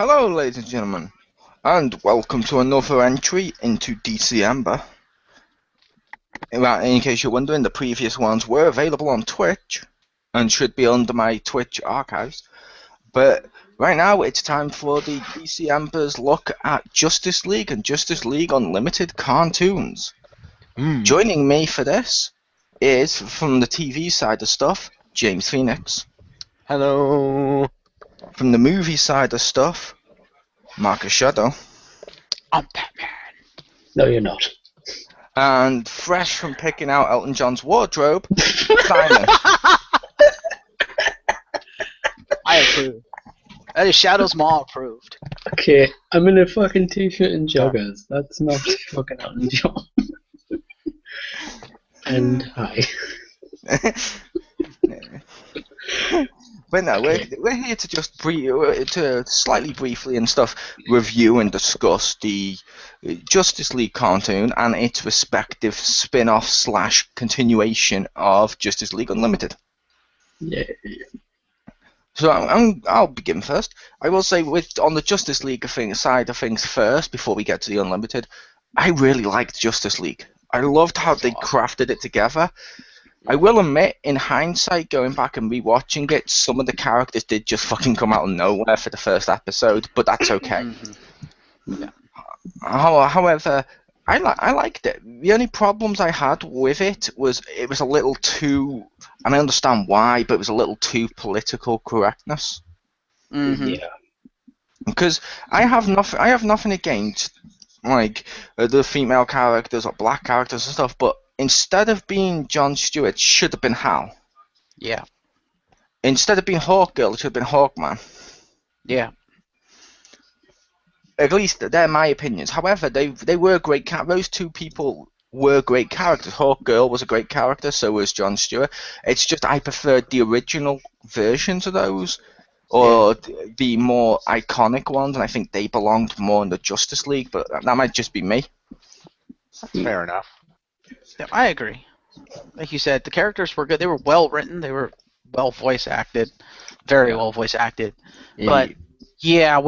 Hello, ladies and gentlemen, and welcome to another entry into DCember. In case you're wondering, the previous ones were available on Twitch and should be under my Twitch archives. But right now, it's time for the DCember's look at Justice League and Justice League Unlimited cartoons. Joining me for this is, from the TV side of stuff, James Phoenix. Hello. From the movie side of stuff, Marcus Shadow. I'm Batman. No, you're not. And fresh from picking out Elton John's wardrobe, Simon. I approve. That is Shadow's Maw approved. Okay, I'm in a fucking t-shirt and joggers. That's not fucking Elton John. And hi. But no, we're here to just slightly briefly and stuff review and discuss the Justice League cartoon and its respective spin-off / continuation of Justice League Unlimited. Yeah. So I'll begin first. I will say, on the Justice League side of things first, before we get to the Unlimited, I really liked Justice League. I loved how they crafted it together. I will admit, in hindsight, going back and rewatching it, some of the characters did just fucking come out of nowhere for the first episode, but that's okay. Yeah. However, I liked it. The only problems I had with it was a little too, and I understand why, but it was a little too political correctness. Yeah. Because I have nothing against like the female characters or black characters and stuff, but instead of being Jon Stewart, it should have been Hal. Yeah. Instead of being Hawkgirl, it should have been Hawkman. Yeah. At least they're my opinions. However, they were great. Those two people were great characters. Hawkgirl was a great character, so was Jon Stewart. It's just I preferred the original versions of those, or the more iconic ones, and I think they belonged more in the Justice League. But that might just be me. That's fair enough. Yeah, I agree. Like you said, the characters were good. They were well written. They were well voice acted. Very well voice acted. But yeah,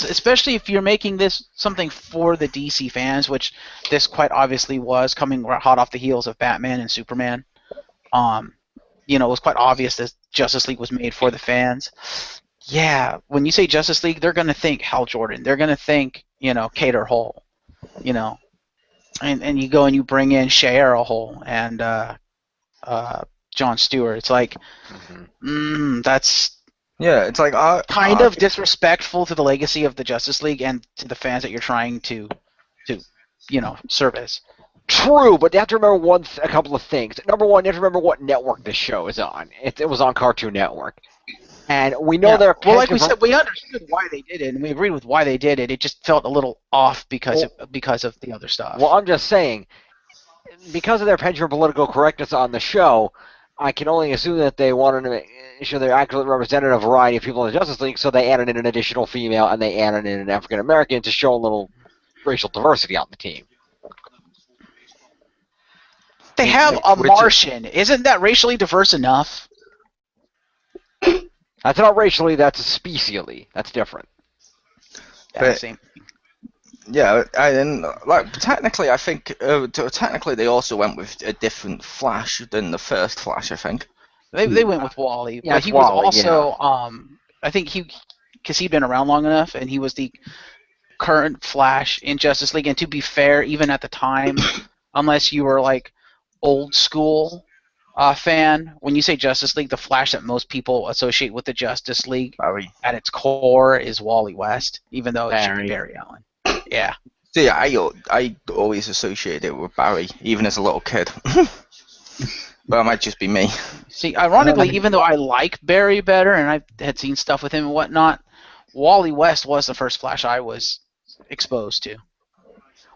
especially if you're making this something for the DC fans, which this quite obviously was, coming hot off the heels of Batman and Superman. It was quite obvious that Justice League was made for the fans. Yeah, when you say Justice League, they're gonna think Hal Jordan. They're gonna think, Kater Hole. And you go and you bring in Shayera Hole and Jon Stewart. It's like, that's it's like kind of disrespectful to the legacy of the Justice League and to the fans that you're trying to service. True, but you have to remember a couple of things. Number one, you have to remember what network this show is on. It was on Cartoon Network. And we know they're... Well, like we said, we understood why they did it, and we agreed with why they did it. It just felt a little off because of the other stuff. Well, I'm just saying, because of their penchant for political correctness on the show, I can only assume that they wanted to make sure they're accurately represented a variety of people in the Justice League, so they added in an additional female and they added in an African American to show a little racial diversity on the team. They have a Martian. Isn't that racially diverse enough? That's not racially, that's specially. That's different. Technically, I think technically they also went with a different Flash than the first Flash. I think they went with Wally, yeah, but he Wally, was also I think because he'd been around long enough, and he was the current Flash in Justice League. And to be fair, even at the time, unless you were like old school fan, when you say Justice League, the Flash that most people associate with the Justice League at its core is Wally West, even though it should be Barry Allen. Yeah. See, I always associated it with Barry, even as a little kid. But it might just be me. See, ironically, even though I like Barry better, and I had seen stuff with him and whatnot, Wally West was the first Flash I was exposed to.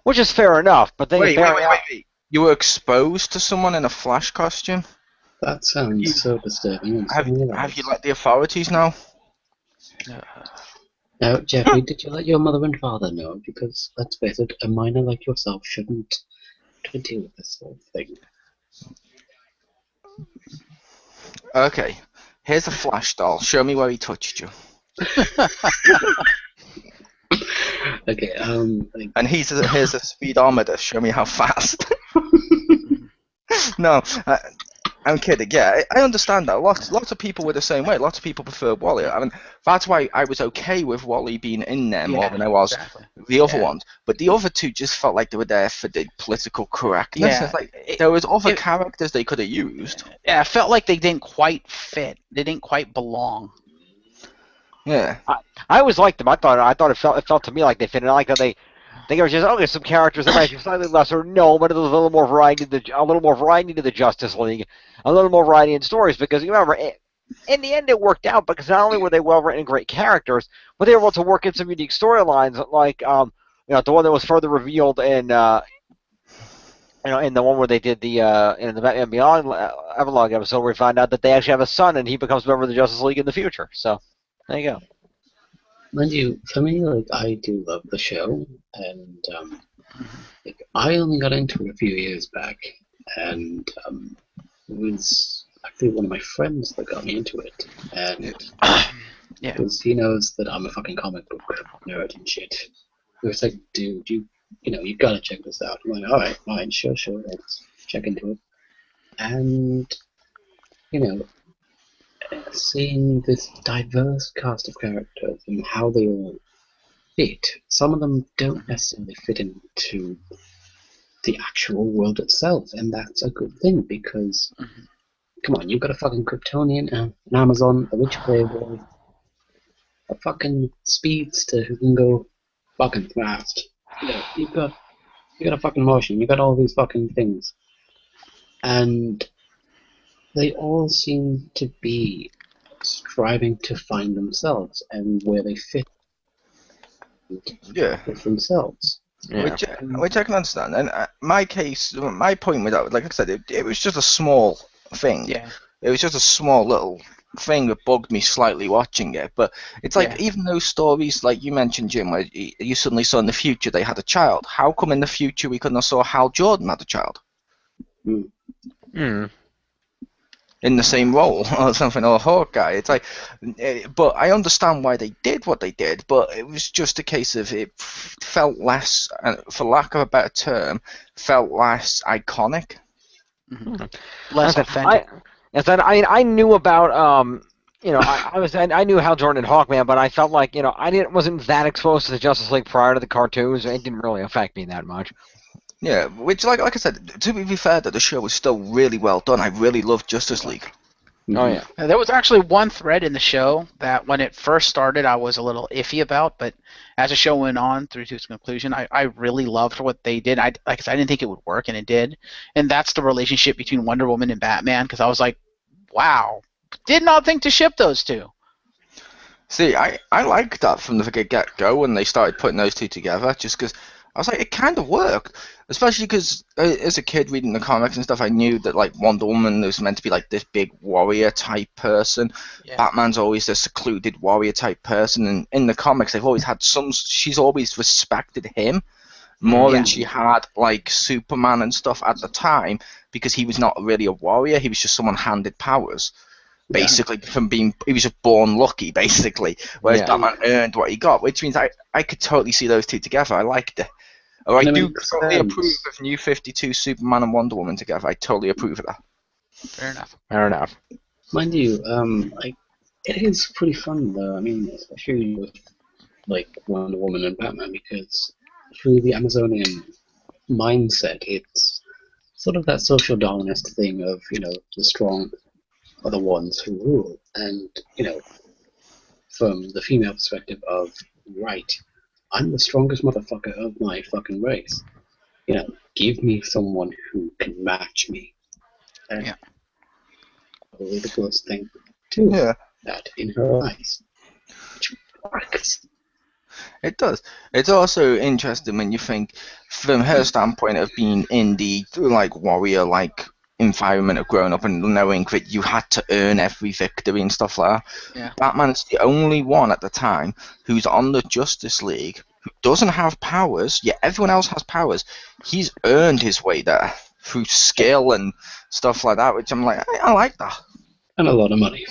Which is fair enough, but then wait. You were exposed to someone in a Flash costume? That sounds so disturbing. Have you let the authorities know? Now, Jeffrey, did you let your mother and father know? Because, let's face it, a minor like yourself shouldn't deal with this sort of thing. Okay, here's a Flash doll. Show me where he touched you. Okay, like, And here's a speedometer. Show me how fast. No, I'm kidding. Yeah, I understand that. Lots of people were the same way. Lots of people prefer Wally. I mean, that's why I was okay with Wally being in there more than I was exactly. the other Yeah. ones. But the other two just felt like they were there for the political correctness. Yeah. It's like there was other characters they could have used. Yeah, it felt like they didn't quite fit. They didn't quite belong. Yeah. I always liked them. I thought it felt to me like they fit. And I like that they were just there's some characters that might be slightly lesser. No, but there's a little more variety to the Justice League, a little more variety in stories. Because you remember, in the end, it worked out because not only were they well written and great characters, but they were able to work in some unique storylines, like the one that was further revealed in in the one where they did the in the Batman Beyond epilogue episode, where we find out that they actually have a son and he becomes a member of the Justice League in the future. So there you go. mind you, for me, like, I do love the show, and like, I only got into it a few years back, and it was actually one of my friends that got me into it, and Yeah. because he knows that I'm a fucking comic book nerd and shit. He was like, dude, you gotta check this out. I'm like, alright, fine, sure, let's check into it. And, seeing this diverse cast of characters and how they all fit, some of them don't necessarily fit into the actual world itself, and that's a good thing because, come on, you've got a fucking Kryptonian, an Amazon, a rich playboy, a fucking speedster who can go fucking fast. You've got a fucking Martian. You've got all these fucking things, and they all seem to be striving to find themselves and where they fit Yeah. with themselves. Yeah. Which I can understand. And my point with that, like I said, it was just a small thing. Yeah. It was just a small little thing that bugged me slightly watching it. But it's like, even those stories, like you mentioned, Jim, where you suddenly saw in the future they had a child. How come in the future we couldn't have saw Hal Jordan had a child? In the same role or something, or Hawkeye. It's like, but I understand why they did what they did, but it was just a case of it felt less, for lack of a better term, felt less iconic. Less authentic. I knew about I knew Hal Jordan and Hawkman, but I felt like I wasn't that exposed to the Justice League prior to the cartoons. It didn't really affect me that much. Yeah, which, like I said, to be fair, that the show was still really well done. I really loved Justice League. Oh yeah. There was actually one thread in the show that when it first started I was a little iffy about, but as the show went on through to its conclusion, I really loved what they did. Like I said, I didn't think it would work, and it did. And that's the relationship between Wonder Woman and Batman, because I was like, wow, did not think to ship those two. See, I liked that from the get-go when they started putting those two together, just because I was like, it kind of worked. Especially because as a kid reading the comics and stuff, I knew that like Wonder Woman was meant to be like this big warrior type person. Yeah. Batman's always a secluded warrior type person, and in the comics they've always had she's always respected him more than she had like Superman and stuff at the time, because he was not really a warrior, he was just someone handed powers. Basically, he was just born lucky, basically. Whereas Batman earned what he got, which means I could totally see those two together. I liked it. I do totally approve of New 52 Superman and Wonder Woman together. I totally approve of that. Fair enough. Mind you, it is pretty fun though. I mean, especially with like Wonder Woman and Batman, because through the Amazonian mindset, it's sort of that social Darwinist thing of the strong are the ones who rule, and from the female perspective of right. I'm the strongest motherfucker of my fucking race. Give me someone who can match me. And probably the closest thing to that in her eyes. Which works. It does. It's also interesting when you think, from her standpoint of being in the like warrior like environment of growing up and knowing that you had to earn every victory and stuff like that. Yeah. Batman's the only one at the time who's on the Justice League who doesn't have powers, yet everyone else has powers. He's earned his way there through skill and stuff like that, which I'm like, I like that. And a lot of money.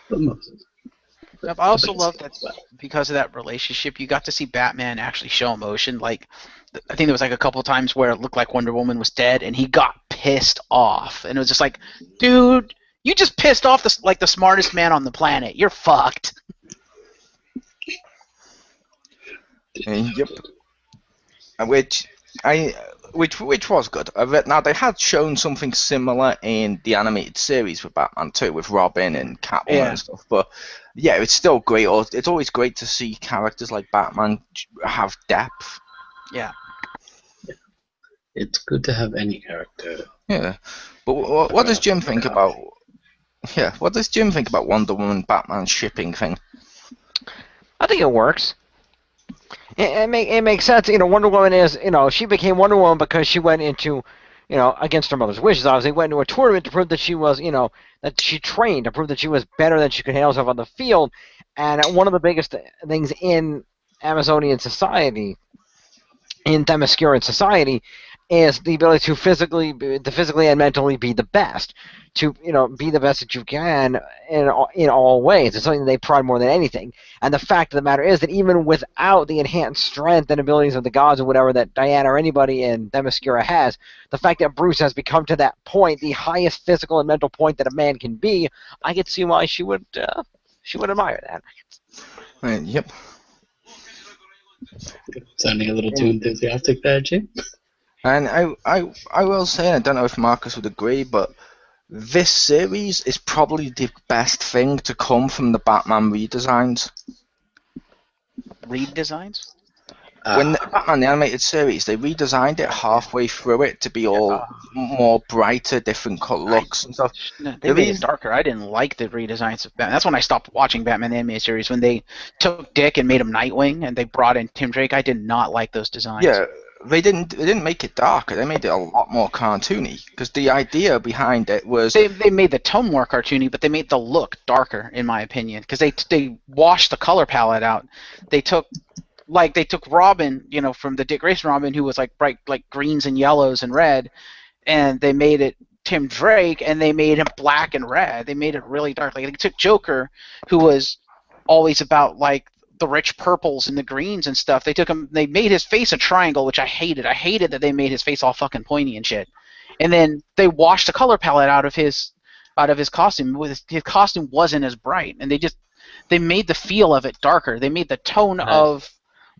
But Moses. I also But love that because of that relationship, you got to see Batman actually show emotion. Like, I think there was like a couple times where it looked like Wonder Woman was dead, and he got pissed off, and it was just like, dude, you just pissed off the smartest man on the planet. You're fucked. Yep. Which which was good. Now they had shown something similar in the animated series with Batman too, with Robin and Catwoman and stuff. But yeah, it's still great. It's always great to see characters like Batman have depth. Yeah. It's good to have any character. Yeah, but what does Jim think about? Yeah, what does Jim think about Wonder Woman Batman shipping thing? I think it works. It makes sense. Wonder Woman is, she became Wonder Woman because she went into, against her mother's wishes. Obviously, went into a tournament to prove that she was, that she trained to prove that she was better than she could handle herself on the field. And one of the biggest things in Amazonian society, in Themysciran society, is the ability to physically and mentally be the best, to be the best that you can in all ways. It's something that they pride more than anything. And the fact of the matter is that even without the enhanced strength and abilities of the gods or whatever that Diana or anybody in Themyscira has, the fact that Bruce has become to that point, the highest physical and mental point that a man can be, I could see why she would admire that. Yep. Sounding a little too enthusiastic there, Jim. And I will say, I don't know if Marcus would agree, but this series is probably the best thing to come from the Batman redesigns. Redesigns? When the Batman the animated series, they redesigned it halfway through it to be all more brighter, different looks and stuff. They made it darker. I didn't like the redesigns of Batman. That's when I stopped watching Batman the animated series, when they took Dick and made him Nightwing, and they brought in Tim Drake. I did not like those designs. Yeah, they didn't make it darker. They made it a lot more cartoony, because the idea behind it was they made the tone more cartoony, but they made the look darker, in my opinion, because they washed the color palette out. They took Robin, from the Dick Grayson Robin, who was like bright, like greens and yellows and red, and they made it Tim Drake, and they made him black and red. They made it really dark. Like, they took Joker, who was always about like the rich purples and the greens and stuff. They made his face a triangle, which I hated. I hated that they made his face all fucking pointy and shit. And then they washed the color palette out of his costume. His costume wasn't as bright, and they made the feel of it darker. They made the tone of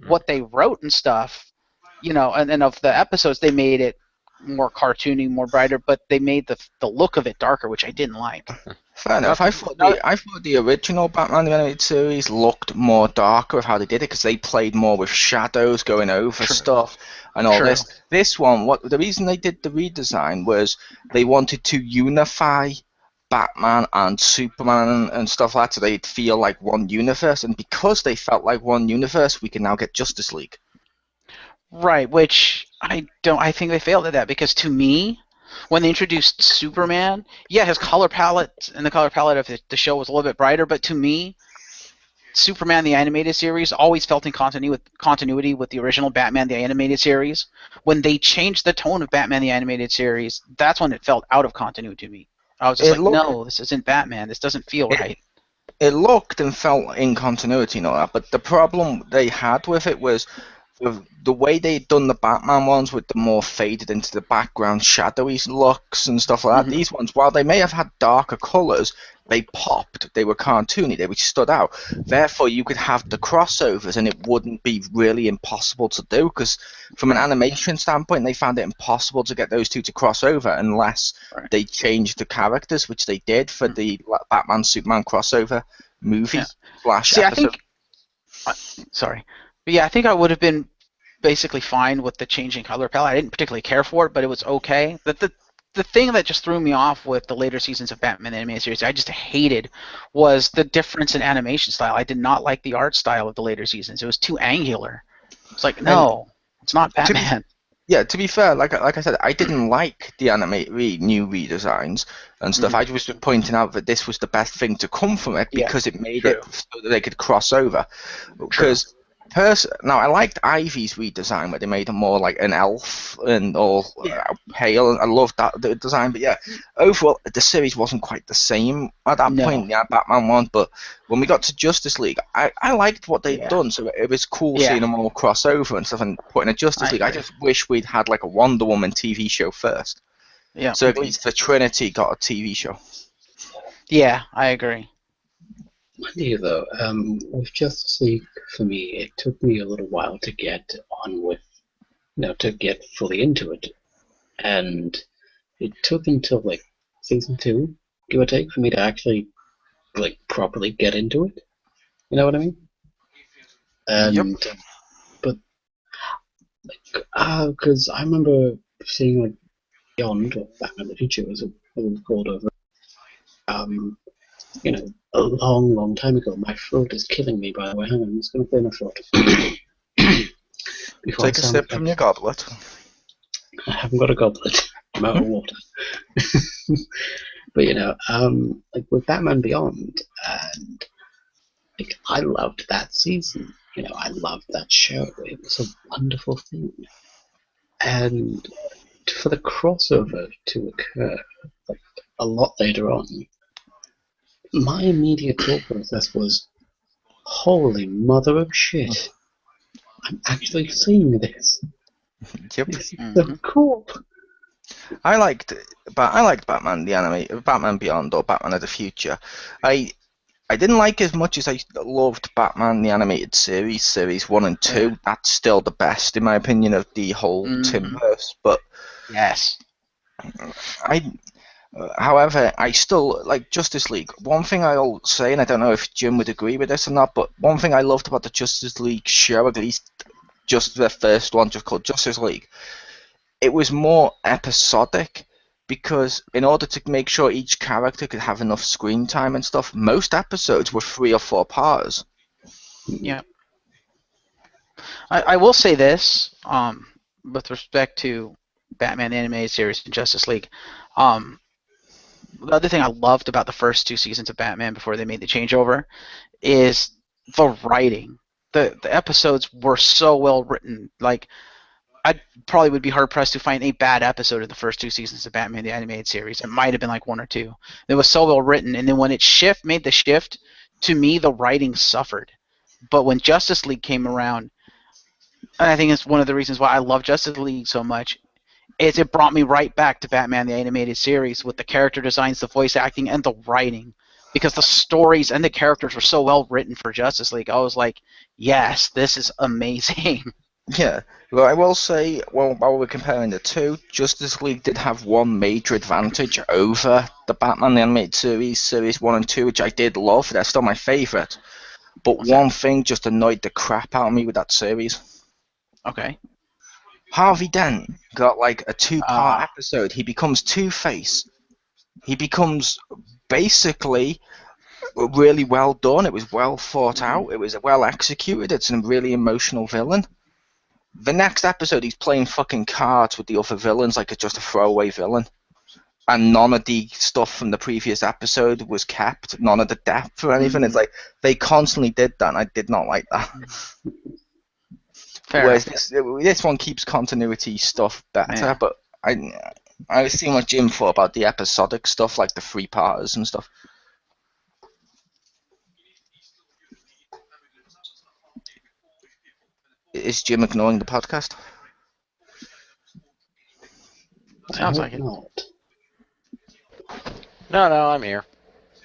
what they wrote and stuff, and of the episodes, they made it more cartoony, more brighter, but they made the look of it darker, which I didn't like. Fair enough. I thought the original Batman the animated series looked more darker with how they did it, because they played more with shadows going over stuff and all this. This one, the reason they did the redesign was they wanted to unify Batman and Superman and stuff like that, so they'd feel like one universe, and because they felt like one universe, we can now get Justice League. Right, which I think they failed at that, because to me, when they introduced Superman, yeah, his color palette and the color palette of the show was a little bit brighter, but to me, Superman the animated series always felt in continuity with the original Batman the animated series. When they changed the tone of Batman the animated series, that's when it felt out of continuity to me. I was just no, this isn't Batman. This doesn't feel right. It looked and felt in continuity and all that, but the problem they had with it was the way they'd done the Batman ones with the more faded into the background, shadowy looks and stuff like that. Mm-hmm. These ones, while they may have had darker colours, they popped. They were cartoony. They stood out. Therefore, you could have the crossovers, and it wouldn't be really impossible to do, because from an animation standpoint, they found it impossible to get those two to cross over unless they changed the characters, which they did for the Batman-Superman crossover movie episode. But yeah, I think I would have been basically fine with the changing color palette. I didn't particularly care for it, but it was okay. But the thing that just threw me off with the later seasons of Batman the Animated Series, I just hated, was the difference in animation style. I did not like the art style of the later seasons. It was too angular. It's like, no, it's not Batman. To be fair, like I said, I didn't like the new redesigns and stuff. I was just pointing out that this was the best thing to come from it, because it made it so that they could cross over. Because Now, I liked Ivy's redesign where they made him more like an elf and all pale, and I loved that the design. But yeah, overall, the series wasn't quite the same at that point. Yeah, Batman one, but when we got to Justice League, I liked what they'd done, so it was cool seeing them all cross over and stuff and putting a Justice League. I just wish we'd had like a Wonder Woman TV show first. Yeah. So at least the Trinity got a TV show. Yeah, I agree. Mind you, though, with Justice League, for me, it took me a little while to get on with, to get fully into it. And it took until, like, season 2, give or take, for me to actually, like, properly get into it. You know what I mean? And, but, like, because I remember seeing, like, Beyond, or Batman the Future, as it was called over, a long, long time ago. My throat is killing me, by the way. Hang on, I'm just going to clear my throat. Take a sip from your goblet. I haven't got a goblet. I'm out of water. But, like with Batman Beyond, and like, I loved that season. I loved that show. It was a wonderful thing. And for the crossover to occur, like, a lot later on, my immediate thought process was, holy mother of shit, I'm actually seeing this. Yep. This is so cool. I liked Batman the anime, Batman Beyond or Batman of the Future. I didn't like as much as I loved Batman the Animated Series 1 and 2. Yeah. That's still the best in my opinion of the whole Timverse. But yes, however, I still like Justice League. One thing I'll say, and I don't know if Jim would agree with this or not, but one thing I loved about the Justice League show, at least just the first one, just called Justice League, it was more episodic, because in order to make sure each character could have enough screen time and stuff, most episodes were 3 or 4 parts. Yeah. I will say this, with respect to Batman animated series and Justice League, the other thing I loved about the first 2 seasons of Batman before they made the changeover is the writing. The episodes were so well written. Like, I probably would be hard pressed to find a bad episode of the first 2 seasons of Batman the Animated Series. It might have been like 1 or 2. It was so well written, and then when it made the shift, to me the writing suffered. But when Justice League came around, and I think it's one of the reasons why I love Justice League so much, is it brought me right back to Batman the Animated Series with the character designs, the voice acting, and the writing. Because the stories and the characters were so well written for Justice League. I was like, yes, this is amazing. Yeah, well, I will say, while we're comparing the two, Justice League did have one major advantage over the Batman the Animated Series 1 and 2, which I did love. They're still my favourite. But one thing just annoyed the crap out of me with that series. Okay. Harvey Dent got like a 2-part episode. He becomes Two-Face. He becomes basically really well done. It was well thought out. It was well executed. It's a really emotional villain. The next episode, he's playing fucking cards with the other villains like it's just a throwaway villain. And none of the stuff from the previous episode was kept. None of the depth or anything. It's like, they constantly did that, and I did not like that. Fair. Whereas this one keeps continuity stuff better, but I was seeing what Jim thought about the episodic stuff, like the 3-parters and stuff. Is Jim ignoring the podcast? Sounds like it. Not. No, I'm here.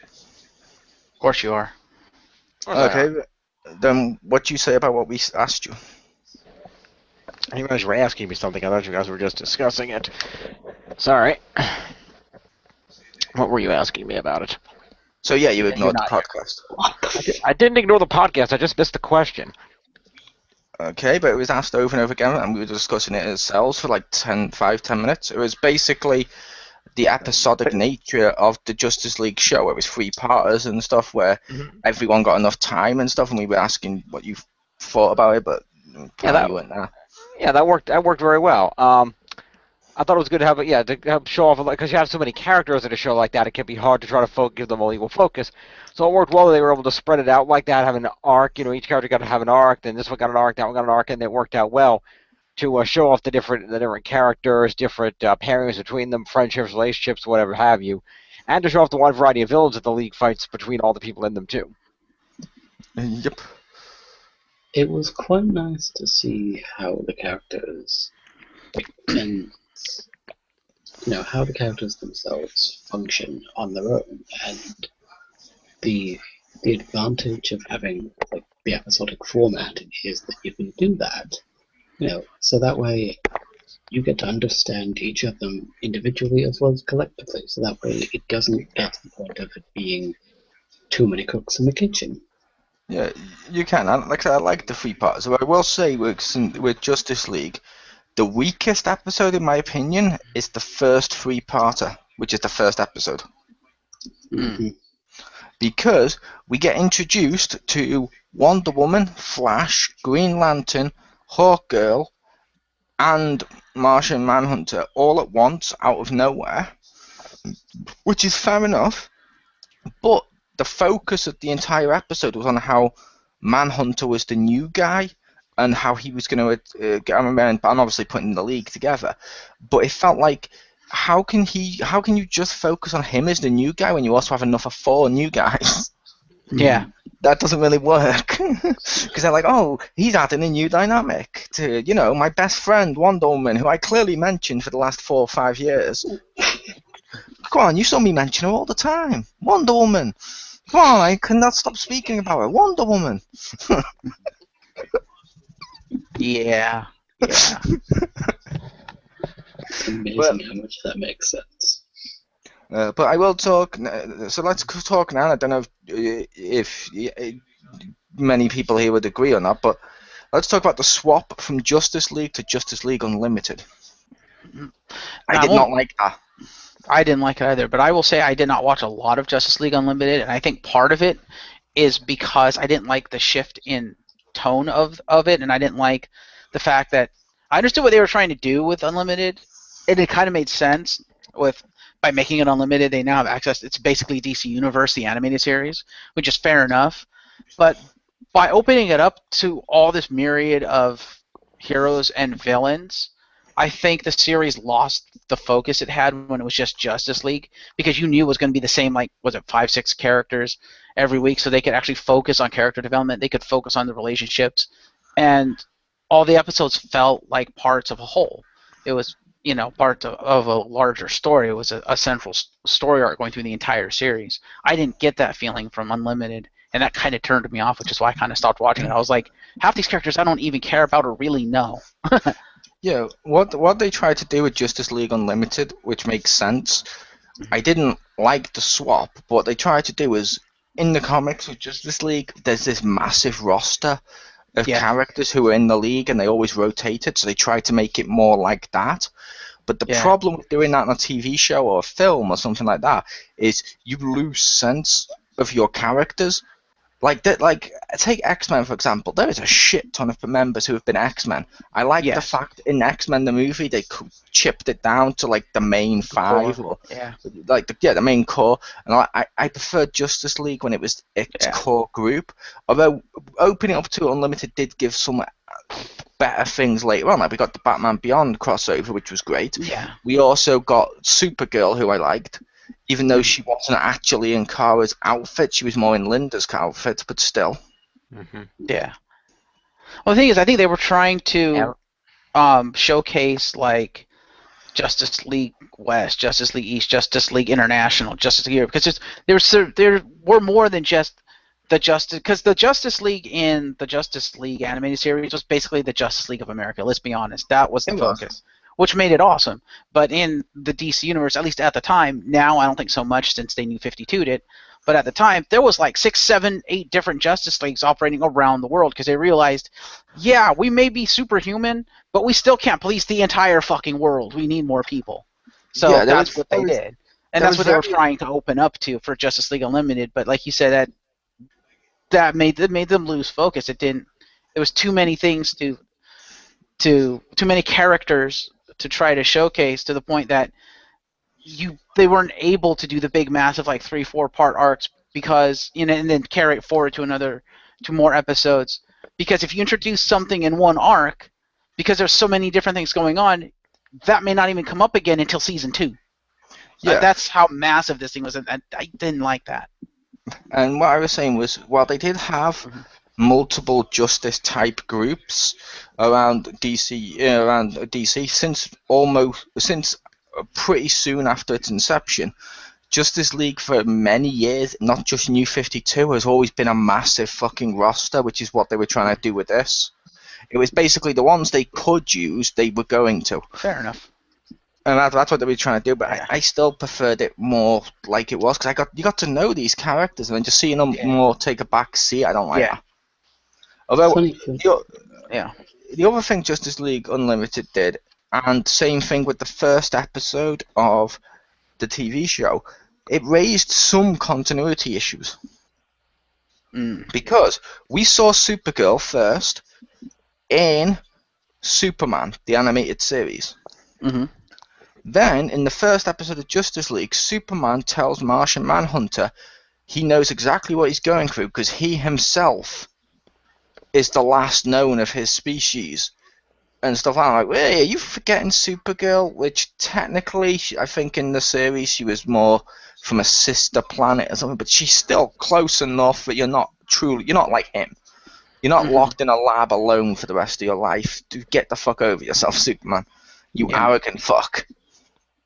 Of course you are. Okay, then what do you say about what we asked you? You guys were asking me something. I thought you guys were just discussing it. Sorry. What were you asking me about it? So yeah, you ignored the podcast. I didn't ignore the podcast. I just missed the question. Okay, but it was asked over and over again, and we were discussing it ourselves for like 10 minutes. It was basically the episodic nature of the Justice League show. It was 3-parters and stuff where everyone got enough time and stuff, and we were asking what you thought about it, but you weren't there. Yeah, that worked very well. I thought it was good to have, to have show off, because you have so many characters in a show like that, it can be hard to try to give them all equal focus. So it worked well that they were able to spread it out like that, have an arc. Each character got to have an arc. Then this one got an arc, that one got an arc, and it worked out well to show off the different characters, different pairings between them, friendships, relationships, whatever have you, and to show off the wide variety of villains that the League fights between all the people in them too. Yep. It was quite nice to see how the characters, and how the characters themselves function on their own, and the advantage of having the episodic format is that you can do that, so that way you get to understand each of them individually as well as collectively, so that way it doesn't get to the point of it being too many cooks in the kitchen. Yeah, you can. I like the three parts. So I will say with Justice League, the weakest episode, in my opinion, is the first three-parter, which is the first episode. Mm-hmm. Because we get introduced to Wonder Woman, Flash, Green Lantern, Hawkgirl, and Martian Manhunter all at once out of nowhere, which is fair enough, but the focus of the entire episode was on how Manhunter was the new guy and how he was going to get him around, and obviously putting the League together. But it felt like, how can you just focus on him as the new guy when you also have enough of 4 new guys? Yeah. That doesn't really work. Because they're like, oh, he's adding a new dynamic to, my best friend, Wonder Woman, who I clearly mentioned for the last 4 or 5 years. Come on, you saw me mention her all the time. Wonder Woman. Come on, I cannot stop speaking about her. Wonder Woman. Yeah. It's amazing how much that makes sense. But I will talk. So let's talk now. I don't know if many people here would agree or not, but let's talk about the swap from Justice League to Justice League Unlimited. I did not like that. I didn't like it either, but I will say I did not watch a lot of Justice League Unlimited, and I think part of it is because I didn't like the shift in tone of it, and I didn't like the fact that I understood what they were trying to do with Unlimited, and it kind of made sense by making it unlimited. They now have access. It's basically DC Universe, the animated series, which is fair enough, but by opening it up to all this myriad of heroes and villains, I think the series lost the focus it had when it was just Justice League, because you knew it was going to be the same, 5-6 characters every week, so they could actually focus on character development. They could focus on the relationships, and all the episodes felt like parts of a whole. It was, part of a larger story. It was a central story arc going through the entire series. I didn't get that feeling from Unlimited, and that kind of turned me off, which is why I kind of stopped watching it. I was like, half these characters I don't even care about or really know. Yeah, what they tried to do with Justice League Unlimited, which makes sense, I didn't like the swap, but what they tried to do is, in the comics with Justice League, there's this massive roster of characters who are in the League, and they always rotated, so they tried to make it more like that. But the problem with doing that on a TV show or a film or something like that is you lose sense of your characters. Take X-Men, for example. There is a shit ton of members who have been X-Men. I like the fact in X-Men the movie they chipped it down to the main 5 or the main core. And I prefer Justice League when it was its core group. Although opening up to Unlimited did give some better things later on. We got the Batman Beyond crossover, which was great. Yeah. We also got Supergirl, who I liked. Even though she wasn't actually in Kara's outfit, she was more in Linda's outfit, but still. Mm-hmm. Yeah. Well, the thing is, I think they were trying to showcase Justice League West, Justice League East, Justice League International, Justice League Europe, because there were more than just the Justice, because the Justice League in the Justice League animated series was basically the Justice League of America. Let's be honest, that was the focus. Which made it awesome. But in the DC universe, at least at the time, now I don't think so much since they New 52'd it, but at the time, there was 6, 7, 8 different Justice Leagues operating around the world, because they realized, we may be superhuman, but we still can't police the entire fucking world. We need more people. So that's what they did. And that's what they were trying to open up to for Justice League Unlimited, but like you said, that made them lose focus. It was too many things too many characters to try to showcase to the point that they weren't able to do the big massive like 3-4 part arcs because and then carry it forward to more episodes, because if you introduce something in one arc, because there's so many different things going on, that may not even come up again until season 2. Yeah. That's how massive this thing was, and I didn't like that. And what I was saying was, while they did have multiple Justice type groups around DC since pretty soon after its inception, Justice League for many years, not just New 52, has always been a massive fucking roster, which is what they were trying to do with this. It was basically the ones they could use, they were going to. Fair enough. And that's what they were trying to do, but I still preferred it more like it was, because you got to know these characters, and then just seeing them more take a back seat, I don't like that. Although, the other thing Justice League Unlimited did, and same thing with the first episode of the TV show, it raised some continuity issues. Because we saw Supergirl first in Superman, the animated series. Then, in the first episode of Justice League, Superman tells Martian Manhunter he knows exactly what he's going through because he himself is the last known of his species. And stuff like that. Hey, are you forgetting Supergirl? Which technically, I think in the series, she was more from a sister planet or something, but she's still close enough that you're not like him. You're not locked in a lab alone for the rest of your life. Get the fuck over yourself, Superman. You arrogant fuck.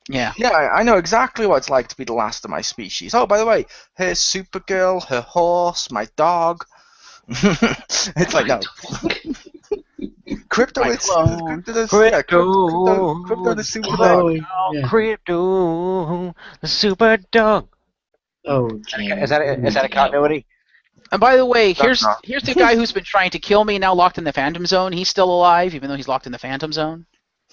Yeah, I know exactly what it's like to be the last of my species. Oh, by the way, here's Supergirl, her horse, my dog. It's like, no. Crypto is the super dog. Crypto, the super dog. Oh, Is that a continuity? And by the way, here's the guy who's been trying to kill me, now locked in the Phantom Zone. He's still alive, even though he's locked in the Phantom Zone.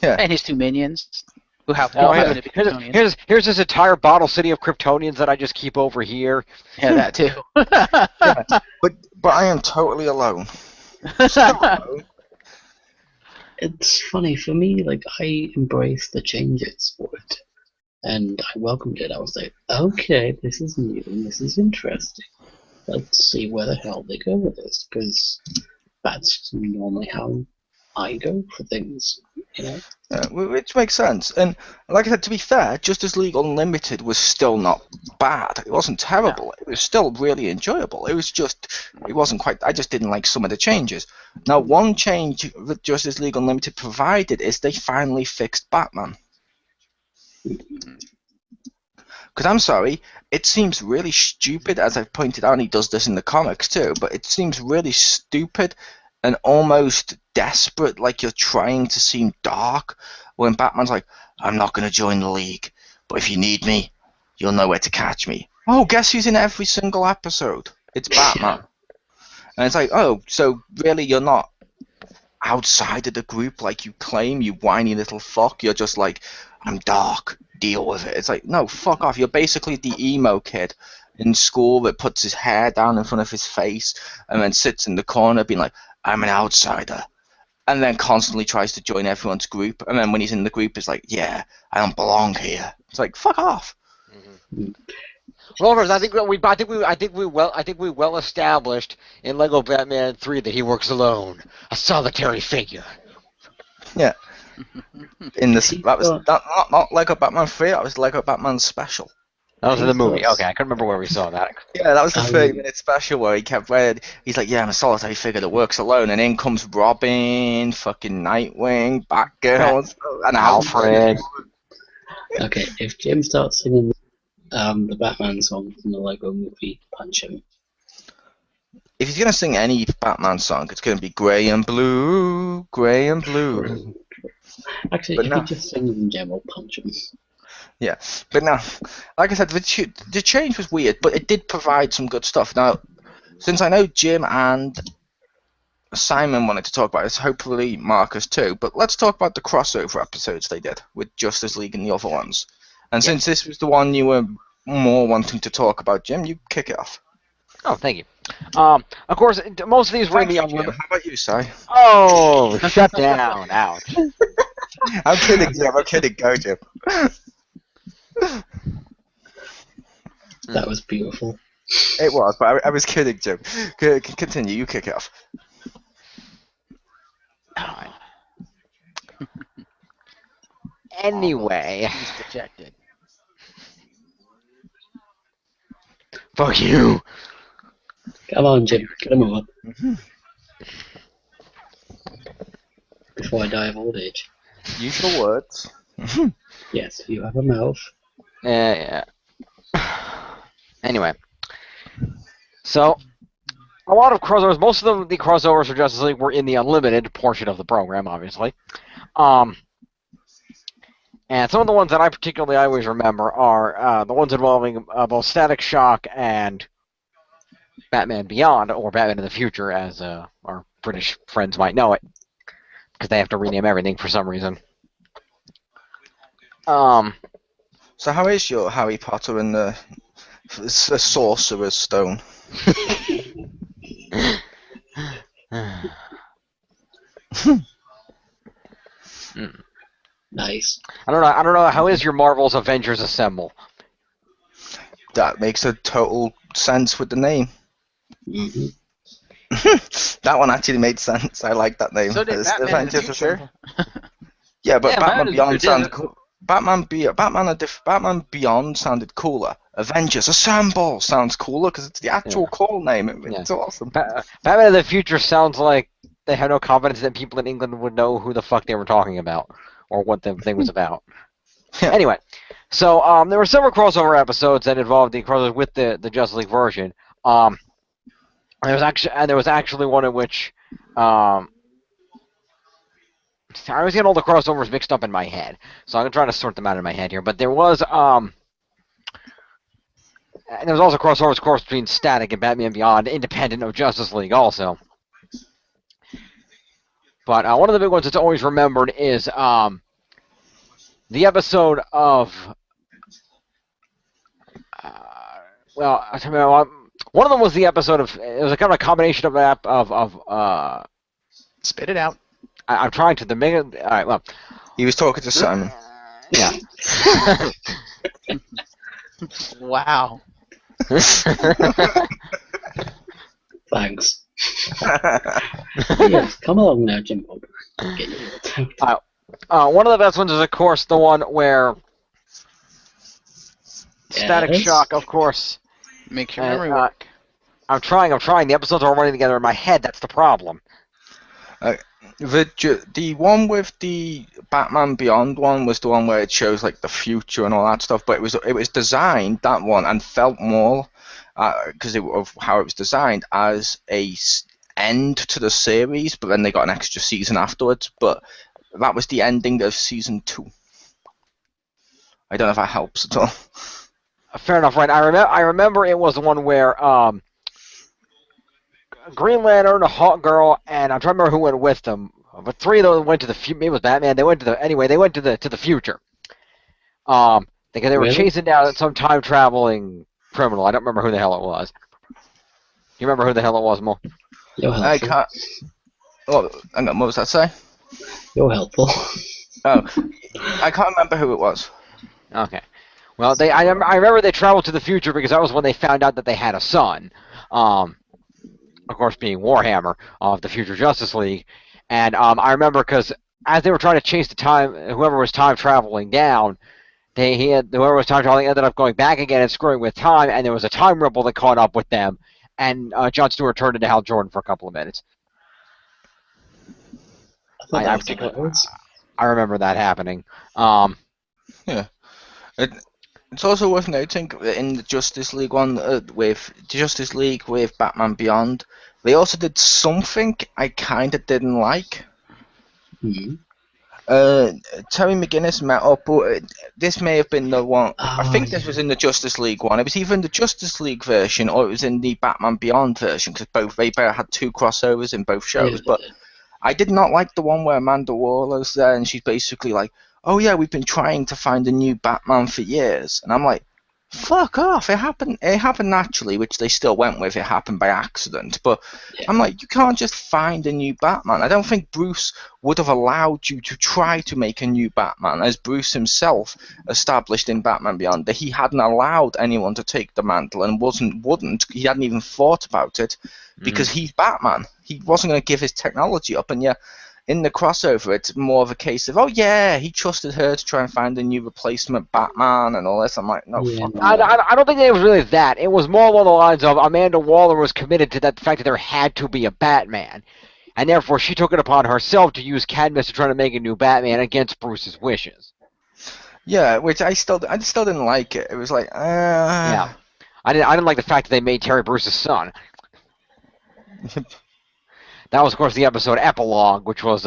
Yeah. And his 2 minions, who have Here's this entire bottle city of Kryptonians that I just keep over here. Yeah, that too. But I am totally alone. So alone. It's funny for me. Like, I embraced the changes for it, and I welcomed it. I was like, okay, this is new and this is interesting. Let's see where the hell they go with this, because that's normally how I go for things, which makes sense. And like I said, to be fair, Justice League Unlimited was still not bad. It wasn't terrible. No. It was still really enjoyable. It wasn't quite. I just didn't like some of the changes. Now, one change that Justice League Unlimited provided is they finally fixed Batman. Because I'm sorry, it seems really stupid, as I've pointed out, and he does this in the comics too, but it seems really stupid and almost desperate, like you're trying to seem dark, when Batman's like, I'm not going to join the League, but if you need me, you'll know where to catch me. Oh, guess who's in every single episode? It's Batman. And it's like, oh, so really you're not outside of the group like you claim, you whiny little fuck. You're just like, I'm dark, deal with it. It's like, no, fuck off. You're basically the emo kid in school that puts his hair down in front of his face and then sits in the corner being like, I'm an outsider, and then constantly tries to join everyone's group, and then when he's in the group, it's like, yeah, I don't belong here. It's like, fuck off. Well, I think we well established in Lego Batman 3 that he works alone, a solitary figure. Yeah. That was not Lego Batman 3. That was Lego Batman Special. That was in the movie. Okay, I couldn't remember where we saw that. Yeah, that was the 30-minute special where he's like, yeah, I'm a solitary figure that works alone, and in comes Robin, fucking Nightwing, Batgirl, and Alfred. Okay, if Jim starts singing the Batman song from the Lego movie, punch him. If he's gonna sing any Batman song, it's gonna be Grey and Blue, Grey and Blue. Actually, if he just sings in general, punch him. Yeah, but now, like I said, the change was weird, but it did provide some good stuff. Now, since I know Jim and Simon wanted to talk about this, hopefully Marcus too, but let's talk about the crossover episodes they did with Justice League and the other ones. And since this was the one you were more wanting to talk about, Jim, you kick it off. Oh, thank you. Of course, most of these were in the How about you, Si? Oh, shut down. Ouch. I'm kidding, Jim. I'm kidding. Go, Jim. That was beautiful. It was, but I was kidding, Jim. Continue. You kick it off. Anyway, He's dejected. fuck you. Come on, Jim, get him over. Mm-hmm. Before I die of old age. Use your words. Yes, you have a mouth. Yeah. Anyway, so a lot of crossovers. Most of the crossovers for Justice League were in the unlimited portion of the program, obviously. And some of the ones that I particularly always remember are the ones involving both Static Shock and Batman Beyond, or Batman in the Future, as our British friends might know it, because they have to rename everything for some reason. So how is your Harry Potter and the Sorcerer's Stone? Nice. I don't know. How is your Marvel's Avengers Assemble? That makes a total sense with the name. Mm-hmm. That one actually made sense. I like that name. So did It's Batman in the Avengers Future. Yeah, but Yeah, Batman Batman Beyond did sounded it. cool. Batman Beyond sounded cooler. Avengers Assemble sounds cooler because it's the actual call name. It's awesome. Batman in the Future sounds like they have no confidence that people in England would know who the fuck they were talking about or what the thing was about. Yeah. Anyway, so there were several crossover episodes that involved the crossovers with the Justice League version. There was actually one in which I always get all the crossovers mixed up in my head, so I'm trying to sort them out in my head here. But there was and there was also crossovers, of course, between Static and Batman Beyond, independent of Justice League, also. But one of the big ones that's always remembered is the episode of one of them was the episode of, it was a kind of a combination of Spit it out. I'm trying to all right, well, He was talking to Simon. yeah. Wow. Thanks. Yes, come along now, Jim Bob. Get your words out. One of the best ones is, of course, the one where Static Yes. Shock, of course. Makes your memory work. I'm trying. The episodes are all running together in my head. That's the problem. The one with the Batman Beyond one was the one where it shows like the future and all that stuff, but it was designed, that one, and felt more because of how it was designed as a end to the series, but then they got an extra season afterwards. But that was the ending of season 2. I don't know if that helps at all. Fair enough, right? I remember it was the one where Green Lantern, Hawk Girl, and I'm trying to remember who went with them. But 3 of them went to the future. Maybe it was Batman. They went to the future. Because they were Really? chasing down some time traveling criminal. I don't remember who the hell it was. You remember who the hell it was, Mo? You're helpful. I can't. Oh, hang on, what was that say? You're helpful. Oh, I can't remember who it was. Okay. Well, I remember they traveled to the future because that was when they found out that they had a son. Of course, being Warhammer of the Future Justice League. And I remember because as they were trying to chase whoever was time traveling down, whoever was time traveling ended up going back again and screwing with time, and there was a time ripple that caught up with them, and Jon Stewart turned into Hal Jordan for a couple of minutes. I remember that happening. Yeah. It's also worth noting in the Justice League one with Justice League with Batman Beyond, they also did something I kind of didn't like. Mm-hmm. Terry McGinnis met up, but this may have been the one. I Oh, think this was in the Justice League one. It was either in the Justice League version or it was in the Batman Beyond version because they had 2 crossovers in both shows. Yeah, But I did not like the one where Amanda Waller's there and she's basically like, "Oh yeah, we've been trying to find a new Batman for years," and I'm like, Fuck off! It happened. It happened naturally, which they still went with. It happened by accident. But Yeah. I'm like, you can't just find a new Batman. I don't think Bruce would have allowed you to try to make a new Batman, as Bruce himself established in Batman Beyond that he hadn't allowed anyone to take the mantle and wouldn't. He hadn't even thought about it because he's Batman. He wasn't going to give his technology up, and yet. In the crossover, it's more of a case of, oh yeah, he trusted her to try and find a new replacement Batman and all this. I'm like, no, Yeah, fuck no. off. I don't think it was really that. It was more along the lines of Amanda Waller was committed to the fact that there had to be a Batman, and therefore she took it upon herself to use Cadmus to try to make a new Batman against Bruce's wishes. Yeah, which I still didn't like it. It was like, Yeah. I didn't like the fact that they made Terry Bruce's son. That was, of course, the episode epilogue, which was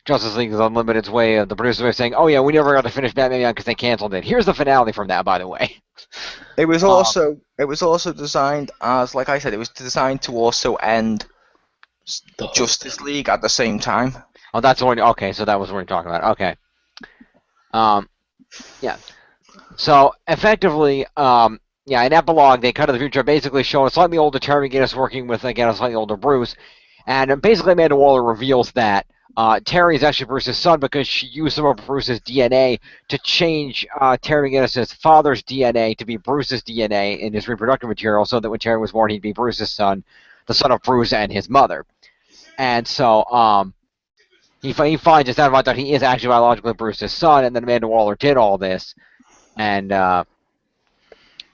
Justice League Unlimited's way of the producers way of saying, "Oh yeah, we never got to finish Batman Beyond because they canceled it." Here's the finale from that, by the way. It was also designed as, like I said, it was designed to also end The whole Justice thing. League at the same time. Oh, that's the one. Okay, so that was what we're talking about. Okay. Yeah. So effectively, yeah, in epilogue, they cut to the future, basically showing a slightly older Terry McGinnis working with again a slightly older Bruce, and basically Amanda Waller reveals that Terry is actually Bruce's son because she used some of Bruce's DNA to change Terry McGinnis' father's DNA to be Bruce's DNA in his reproductive material, so that when Terry was born, he'd be Bruce's son, the son of Bruce and his mother. And so he finds just out that he is actually biologically Bruce's son, and then Amanda Waller did all this, and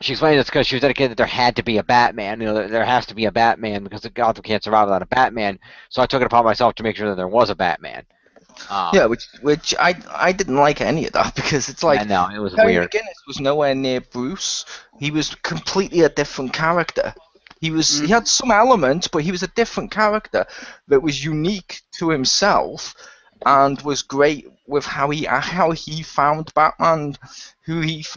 she explained it's because she was dedicated that there had to be a Batman. You know, there has to be a Batman because Gotham can't survive without a Batman. So I took it upon myself to make sure that there was a Batman. Yeah, which I didn't like any of that because it's like I know, it was Terry weird. McGinnis was nowhere near Bruce. He was completely a different character. He had some elements, but he was a different character that was unique to himself and was great with how he found Batman,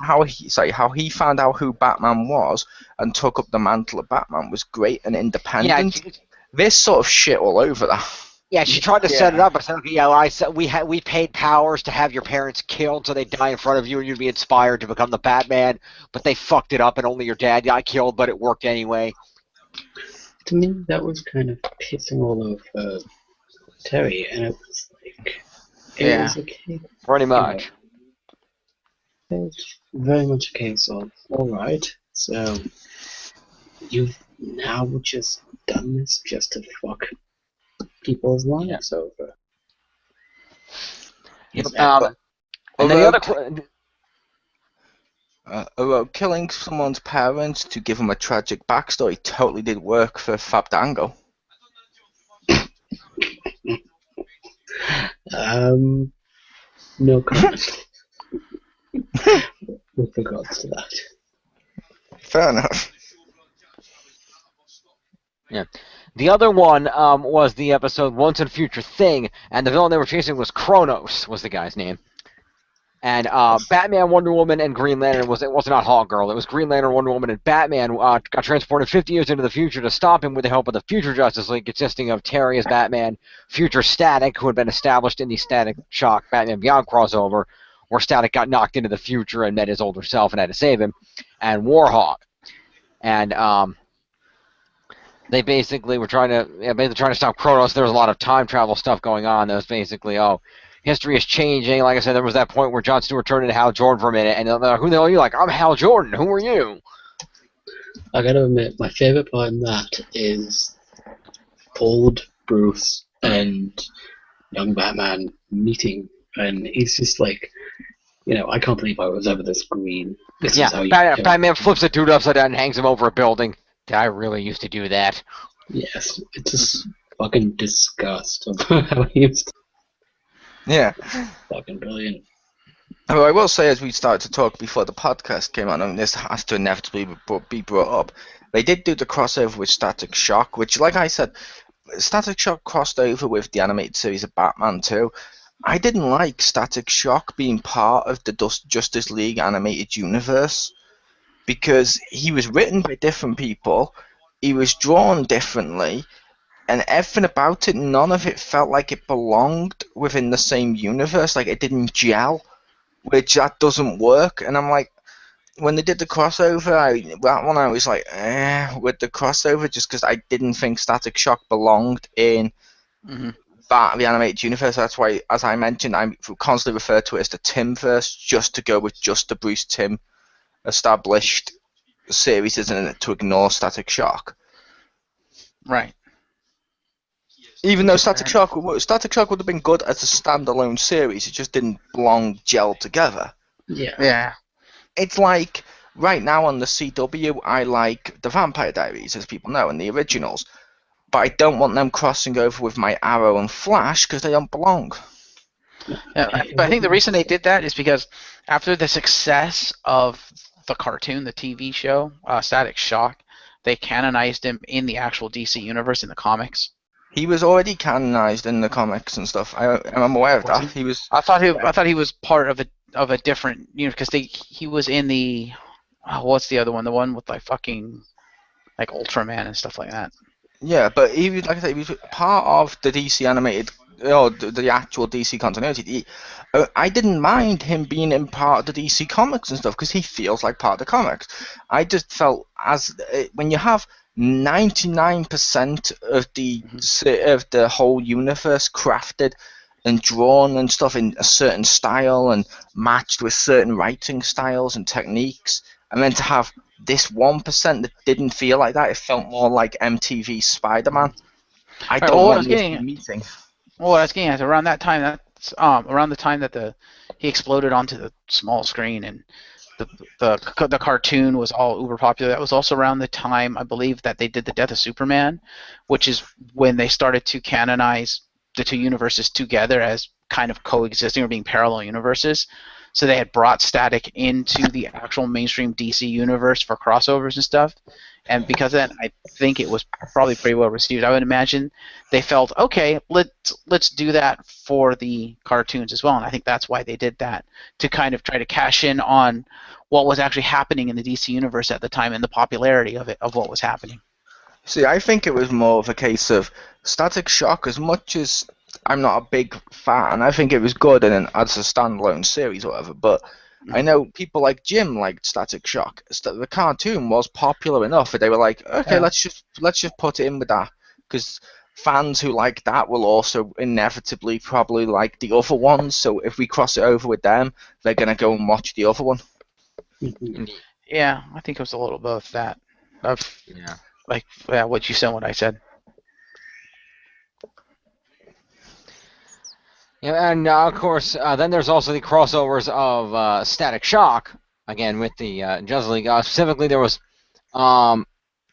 how he found out who Batman was and took up the mantle of Batman was great and Yeah, independent. This sort of shit all over that. yeah. She tried to set it up. I said, okay, yeah, I said we paid powers to have your parents killed so they die in front of you and you'd be inspired to become the Batman, but they fucked it up and only your dad got killed, but it worked anyway. To me, that was kind of pissing all over Terry, and it was like, it was a case, Pretty much. it was very much a case of, alright, so you've now just done this just to fuck people's lives over. And then the other. Although killing someone's parents to give them a tragic backstory totally did work for Fabdango. No comment with regards to that. Fair enough. Yeah. The other one was the episode Once and Future Thing, and the villain they were chasing was Kronos, was the guy's name. And Batman, Wonder Woman, and Green Lantern it was not Hawkgirl. It was Green Lantern, Wonder Woman, and Batman got transported 50 years into the future to stop him with the help of the Future Justice League, consisting of Terry as Batman, Future Static, who had been established in the Static Shock Batman Beyond crossover, where Static got knocked into the future and met his older self and had to save him, and Warhawk. And they basically were trying to stop Kronos. There was a lot of time travel stuff going on. There was basically, history is changing. Like I said, there was that point where Jon Stewart turned into Hal Jordan for a minute, and they're like, who the hell are you? Like, I'm Hal Jordan. Who are you? I gotta admit, my favorite part in that is old Bruce and young Batman meeting, and he's just like, I can't believe I was ever this green. This is how you Batman flips a dude upside down and hangs him over a building. I really used to do that. Yes, it's just fucking disgust of how he used to. Yeah. Fucking brilliant. Well, I will say, as we started to talk before the podcast came on, and this has to inevitably be brought up, they did do the crossover with Static Shock, which, like I said, Static Shock crossed over with the animated series of Batman too. I didn't like Static Shock being part of the Justice League animated universe because he was written by different people, he was drawn differently, and everything about it, none of it felt like it belonged within the same universe. Like, it didn't gel, which that doesn't work. And I'm like, when they did the crossover, that one I was like, with the crossover, just because I didn't think Static Shock belonged in the animated universe. That's why, as I mentioned, I constantly refer to it as the Timverse, just to go with just the Bruce Timm established series, isn't it, to ignore Static Shock. Right. Even though Static Shock would have been good as a standalone series, it just didn't belong gelled together. Yeah. It's like right now on the CW, I like the Vampire Diaries, as people know, and the originals, but I don't want them crossing over with my Arrow and Flash because they don't belong. Yeah, but I think the reason they did that is because after the success of the cartoon, the TV show, Static Shock, they canonized him in the actual DC universe in the comics. He was already canonized in the comics and stuff. I'm aware of that. He was. I thought he was part of a different because he was in the what's the other one? The one with like Ultraman and stuff like that. Yeah, but he was, like I said, he was part of the DC animated, the actual DC continuity. I didn't mind him being in part of the DC comics and stuff because he feels like part of the comics. I just felt when you have 99% of the whole universe crafted and drawn and stuff in a certain style and matched with certain writing styles and techniques, and then to have this 1% that didn't feel like that, it felt more like MTV Spider-Man. I don't want this to be meeting. Well, what I was getting at around that time, that's around the time that he exploded onto the small screen and the cartoon was all uber popular. That was also around the time, I believe, that they did the Death of Superman, which is when they started to canonize the two universes together as kind of coexisting or being parallel universes. So they had brought Static into the actual mainstream DC universe for crossovers and stuff. And because of that, I think it was probably pretty well received. I would imagine they felt, okay, let's do that for the cartoons as well. And I think that's why they did that, to kind of try to cash in on what was actually happening in the DC universe at the time and the popularity of what was happening. See, I think it was more of a case of Static Shock, as much as I'm not a big fan, I think it was good and as a standalone series or whatever, but I know people like Jim liked Static Shock. The cartoon was popular enough that they were like, okay, let's just put it in with that, because fans who like that will also inevitably probably like the other ones, so if we cross it over with them, they're going to go and watch the other one. Yeah, I think it was a little bit of that. What you said, what I said. Yeah, and of course, then there's also the crossovers of Static Shock, again with the Justice League. Specifically, there was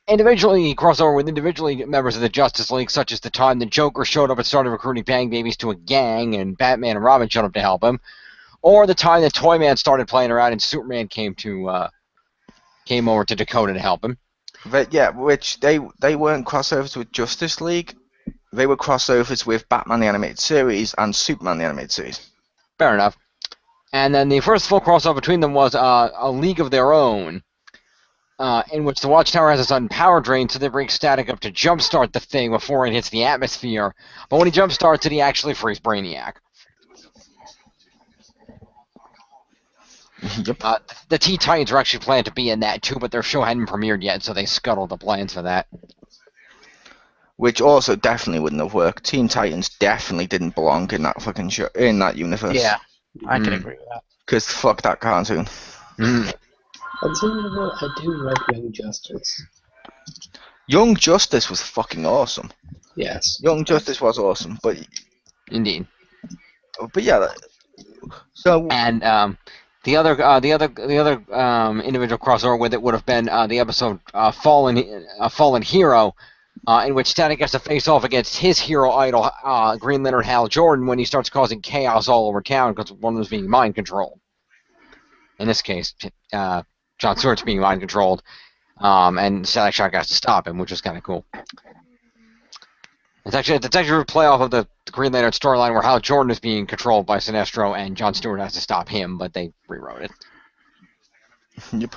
individually crossover with individually members of the Justice League, such as the time the Joker showed up and started recruiting Bang Babies to a gang, and Batman and Robin showed up to help him, or the time that Toyman started playing around and Superman came over to Dakota to help him. But yeah, which they weren't crossovers with Justice League. They were crossovers with Batman the Animated Series and Superman the Animated Series. Fair enough. And then the first full crossover between them was a League of Their Own, in which the Watchtower has a sudden power drain, so they bring Static up to jumpstart the thing before it hits the atmosphere. But when he jumpstarts it, he actually frees Brainiac. Yep. The Teen Titans were actually planned to be in that too, but their show hadn't premiered yet, so they scuttled the plans for that. Which also definitely wouldn't have worked. Teen Titans definitely didn't belong in that fucking show, in that universe. Yeah, I can agree with that. Because fuck that cartoon. I'll tell you what, I do like Young Justice. Young Justice was fucking awesome. Yes. Young Justice was awesome, but indeed. But yeah, so and the other individual crossover with it would have been the episode Fallen Hero. In which Static has to face off against his hero idol, Green Lantern Hal Jordan, when he starts causing chaos all over town because one of them is being mind controlled. In this case, John Stewart's being mind controlled, and Static Shock has to stop him, which is kind of cool. It's actually a playoff of the Green Lantern storyline where Hal Jordan is being controlled by Sinestro, and John Stewart has to stop him, but they rewrote it. Yep.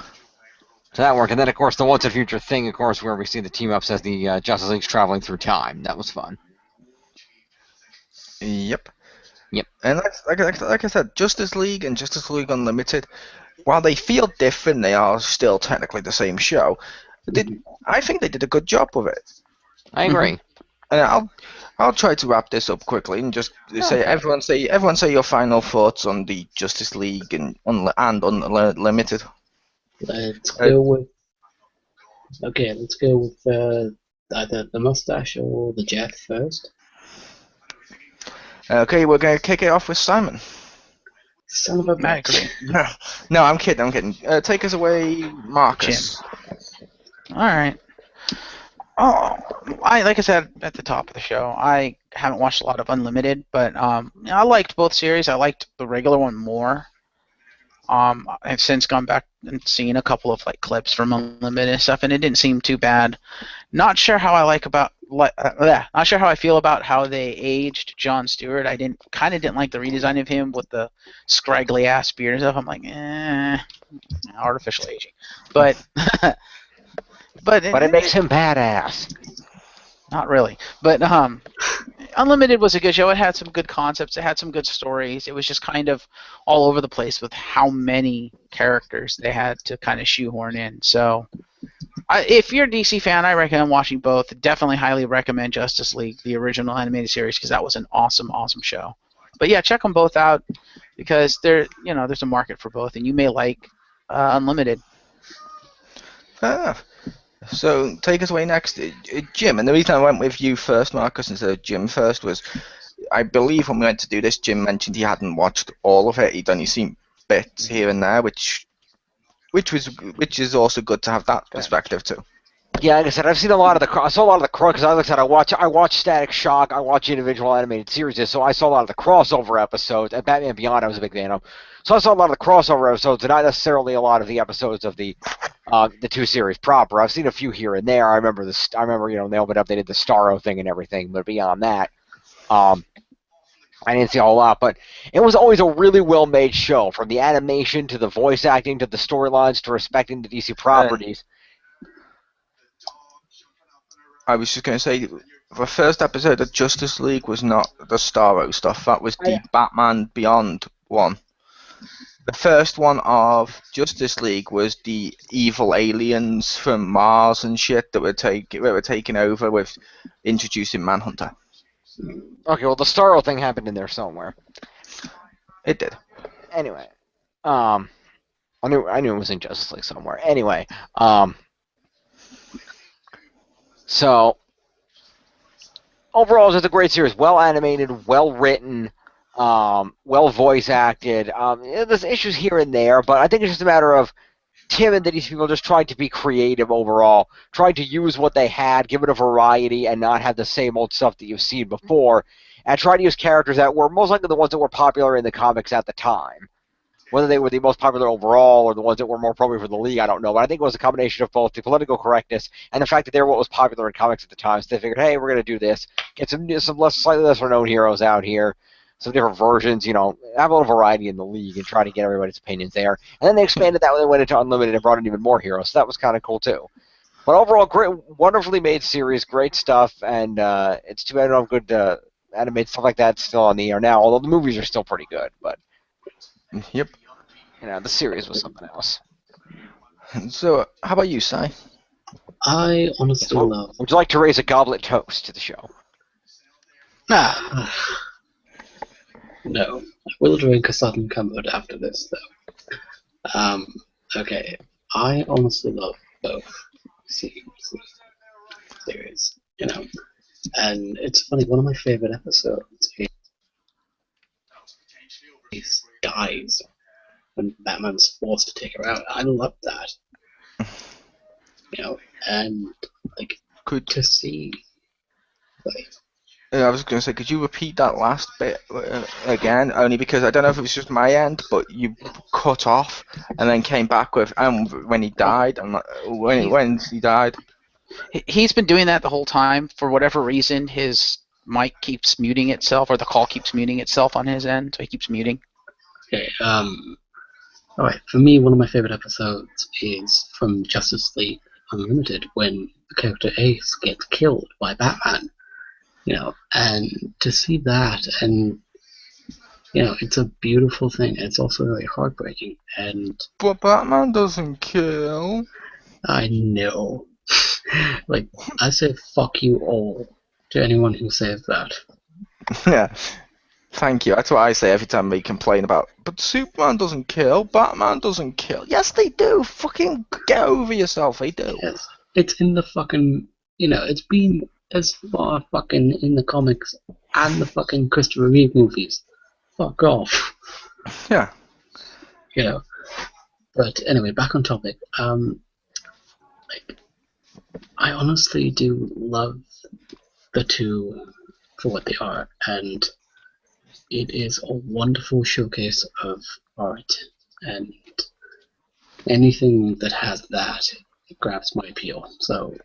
So that worked, and then of course the Once and Future thing, of course, where we see the team ups as the Justice League's traveling through time. That was fun. Yep. And like I said, Justice League and Justice League Unlimited, while they feel different, they are still technically the same show. I think they did a good job with it. I agree. And I'll try to wrap this up quickly and just say everyone say your final thoughts on the Justice League and Unlimited. Let's go with either the mustache or the Jeff first. Okay, we're going to kick it off with Simon. Son of a bitch. I agree. No, I'm kidding. Take us away, Marcus. All right. Oh, like I said at the top of the show, I haven't watched a lot of Unlimited, but I liked both series. I liked the regular one more. I've since gone back and seen a couple of clips from Unlimited and stuff, and it didn't seem too bad. Not sure how not sure how I feel about how they aged Jon Stewart. I kind of didn't like the redesign of him with the scraggly ass beard and stuff. I'm like, artificial aging, but but it makes him badass. Not really, but Unlimited was a good show. It had some good concepts. It had some good stories. It was just kind of all over the place with how many characters they had to kind of shoehorn in. So, if you're a DC fan, I recommend watching both. Definitely highly recommend Justice League, the original animated series, because that was an awesome, awesome show. But yeah, check them both out because there's a market for both, and you may like Unlimited. Fair enough. So take us away next, Jim. And the reason I went with you first, Marcus, instead of Jim first was, I believe when we went to do this, Jim mentioned he hadn't watched all of it. He'd only seen bits here and there, which is also good to have that perspective too. Yeah, like I said, I saw a lot of the because like I said, I watch Static Shock, I watch individual animated series, so I saw a lot of the crossover episodes, and Batman Beyond I was a big fan of. So I saw a lot of the crossover episodes, and not necessarily a lot of the episodes of the two series proper. I've seen a few here and there. I remember they opened up, they did the Starro thing and everything, but beyond that, I didn't see a whole lot. But it was always a really well-made show, from the animation to the voice acting to the storylines to respecting the DC properties. I was just going to say, the first episode of Justice League was not the Starro stuff. That was the Batman Beyond one. The first one of Justice League was the evil aliens from Mars and shit that were taking over with introducing Manhunter. Okay, well, the Starro thing happened in there somewhere. It did. Anyway, I knew it was in Justice League somewhere. Anyway, so overall, it's a great series. Well animated, well written, well voice acted. There's issues here and there, but I think it's just a matter of Tim and these people just tried to be creative overall, tried to use what they had, give it a variety, and not have the same old stuff that you've seen before, and try to use characters that were most likely the ones that were popular in the comics at the time. Whether they were the most popular overall or the ones that were more appropriate for the league, I don't know. But I think it was a combination of both the political correctness and the fact that they were what was popular in comics at the time. So they figured, hey, we're going to do this, get some slightly lesser known heroes out here, some different versions, have a little variety in the league and try to get everybody's opinions there. And then they expanded that when they went into Unlimited and brought in even more heroes. So that was kind of cool too. But overall, great, wonderfully made series, great stuff, and it's too bad I don't have good animated stuff like that still on the air now. Although the movies are still pretty good, but yep. The series was something else. So, how about you, Si? I honestly love... Would you like to raise a goblet toast to the show? No. I will drink a Southern Comfort after this, though. Okay. I honestly love both series. And it's funny, one of my favorite episodes is dies when Batman's forced to take her out. I love that. And to see. I was going to say, could you repeat that last bit again? Only because I don't know if it was just my end, but you cut off and then came back with when he died. When he died. He's been doing that the whole time. For whatever reason, his mic keeps muting itself, or the call keeps muting itself on his end, so he keeps muting. Okay. Alright, for me, one of my favorite episodes is from Justice League Unlimited, when the character Ace gets killed by Batman. And to see that, and it's a beautiful thing. It's also really heartbreaking, and But Batman doesn't kill. I know. Like, I say fuck you all to anyone who says that. Yeah. Thank you. That's what I say every time we complain about. But Superman doesn't kill. Batman doesn't kill. Yes, they do. Fucking get over yourself. They do. Yes. It's in the fucking, it's been as far fucking in the comics and the fucking Christopher Reeve movies. Fuck off. Yeah. But anyway, back on topic. Like, I honestly do love the two for what they are, and it is a wonderful showcase of art, and anything that has that grabs my appeal. So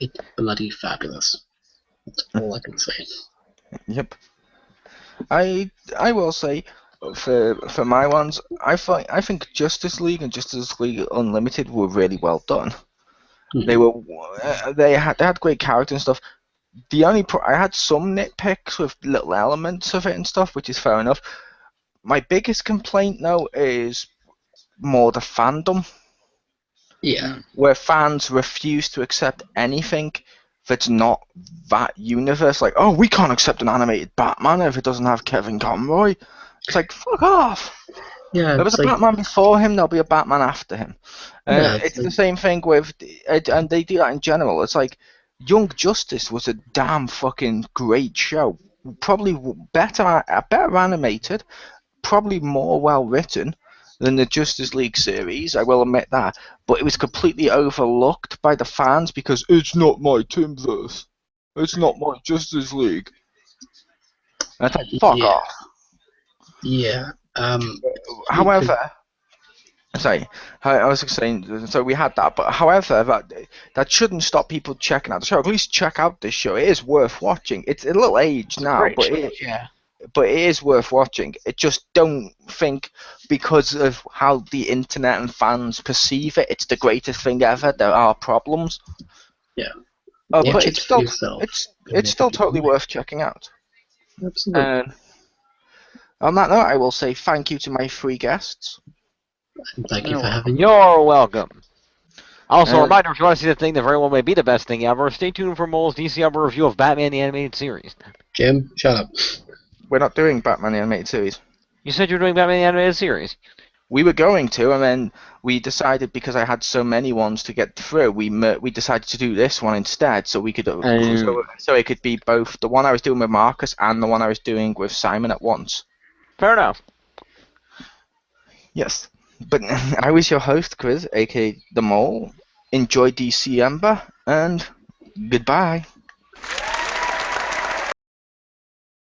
it's bloody fabulous. That's all I can say. Yep. I will say for my ones, I think Justice League and Justice League Unlimited were really well done. Mhm. They had great character and stuff. The only I had some nitpicks with little elements of it and stuff, which is fair enough. My biggest complaint though is more the fandom, Yeah, where fans refuse to accept anything that's not that universe. Like, oh, we can't accept an animated Batman if it doesn't have Kevin Conroy. It's like, fuck off. yeah. There was It's a like, Batman before him, there'll be a Batman after him. yeah, it's It's the like, same thing with, and they do that in general. It's like, Young Justice was a damn fucking great show. Probably better animated, probably more well written than the Justice League series. I will admit that, but it was completely overlooked by the fans because it's not my Timverse, it's not my Justice League. And it's like, fuck yeah, off. yeah. Because However, sorry, I was saying. So we had that, but however, that shouldn't stop people checking out the show. At least check out this show. It is worth watching. It's a little aged It's a now, great but show. Yeah. it is worth watching. It just don't think because of how the internet and fans perceive it, it's the greatest thing ever. There are problems. yeah, But watch it for yourself. And it's make up still your totally mind. worth checking out. Absolutely. And on that note, I will say thank you to my three guests. And thank you You're for welcome. having me. You're welcome. Also, a And reminder, if you want to see the thing that very well may be the best thing ever, stay tuned for Mole's DCember review of Batman the Animated Series. Jim, shut up. we're not doing Batman the Animated Series. You said you were doing Batman the Animated Series. We were going to, and then we decided because I had so many ones to get through, we decided to do this one instead, so we could so it could be both the one I was doing with Marcus and the one I was doing with Simon at once. Fair enough. Yes, but I was your host, Chriz, aka the Mole. Enjoy DCember, and goodbye.